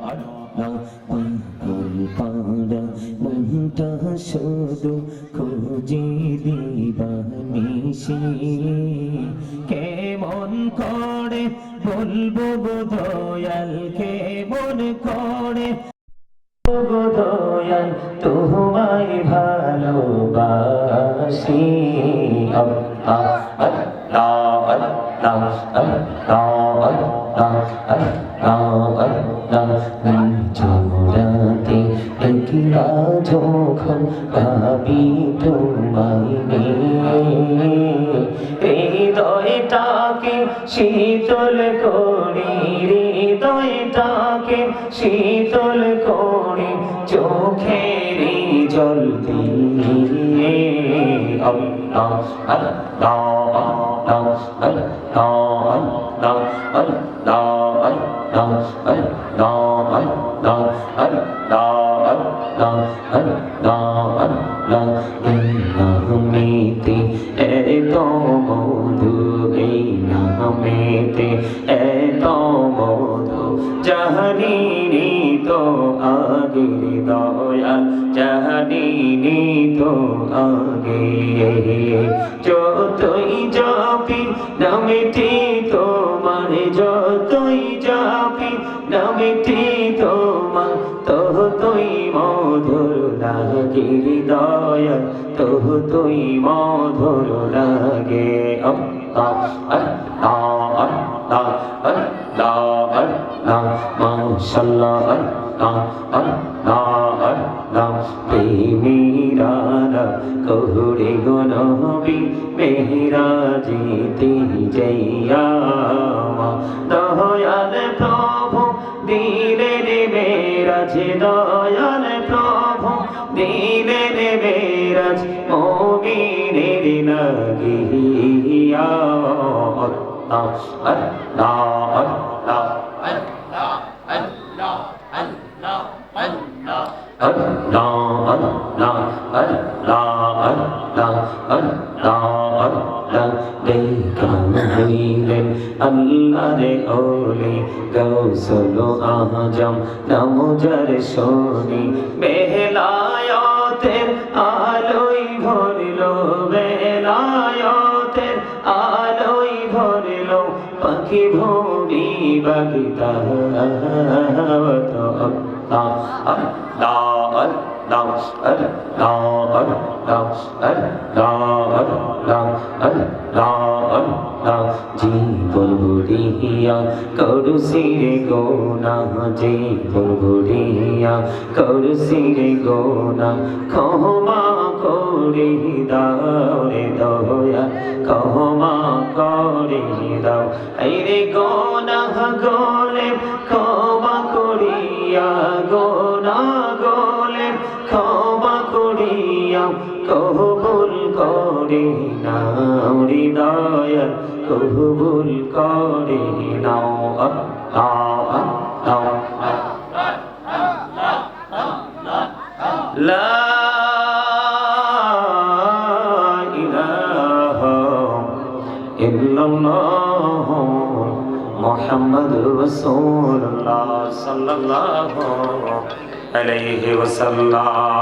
পাড়া মনটা শুধু খুঁজে দিবানিশি কেমন করে বলবো গো দয়াল কেমন করে গো দয়াল তোমায় ভালোবাসি আল্লাহ আল্লাহ আল্লাহ আল্লাহ আল্লাহ আল্লাহ জোড়াতে একলা যখন ভাবি তোমায় হৃদয়টাকে শীতল করি হৃদয়টাকে শীতল করি চোখের জল দিয়ে আল্লাহ আল্লাহ আল্লাহ আল্লাহ আল্লাহ আল্লাহ আল্লাহ আল্লাহ আল্লাহ আল্লাহ আল্লাহ আল্লাহ নামেতে এত মধু এই নামেতে এত মধু জাহানিনি তো আগে দয়াল জাহানিনি তো আগে যতই যাবি নামেতে তোমার যতই যাবি নামেতে তোমার ততই মধুর লাগে দয়াল ততই মধুর লাগে আল্লাহ আল্লাহ আল্লাহ আল্লাহ আল্লাহ মাশাআল্লাহ আল্লাহ আল্লাহ আল্লাহ প্রেমীরা কহুরে গো নবী মেহরাজেতে যাইয়া দয়াল প্রভু দিলেন মেরাজ দয়াল প্রভু দিলেন মেরাজ মুমিনের লাগিয়া আল্লাহ আল্লাহ আল্লাহ আল্লাহ আল্লাহ আল্লাহ আল্লাহ আল্লাহ আল্লাহ আল্লাহ আল্লাহ আল্লাহ দেখা হইলেন আল্লাহর ওলি গৌসুল আজম নামজার শোনি বেলায়েতের আলোয় ভরলো বেলায়েতের আলোয় ভরলো পাখি ভোরি বাগদাওয়াত আল্লাহ আল্লাহ আল্লাহ আল্লাহ আল্লাহ আল্লাহ আল্লাহ জীবন ভরিয়া করুসিরে গোনা জীবন ভরিয়া করুসিরে গোনা ক্ষমা করে দাও রে দয়া ক্ষমা করে দাও এই রে গোনা গোলে ক্ষমা করিয়া গোনা গোলে ক্ষমা করিয়া কবুল করে নাও হৃদয় কবুল করে নাও আল্লাহ লা ইলাহা ইল্লাল্লাহ মুহাম্মাদুর রাসূলুল্লাহ সাল্লাল্লাহু আলাইহি ওয়াসাল্লাম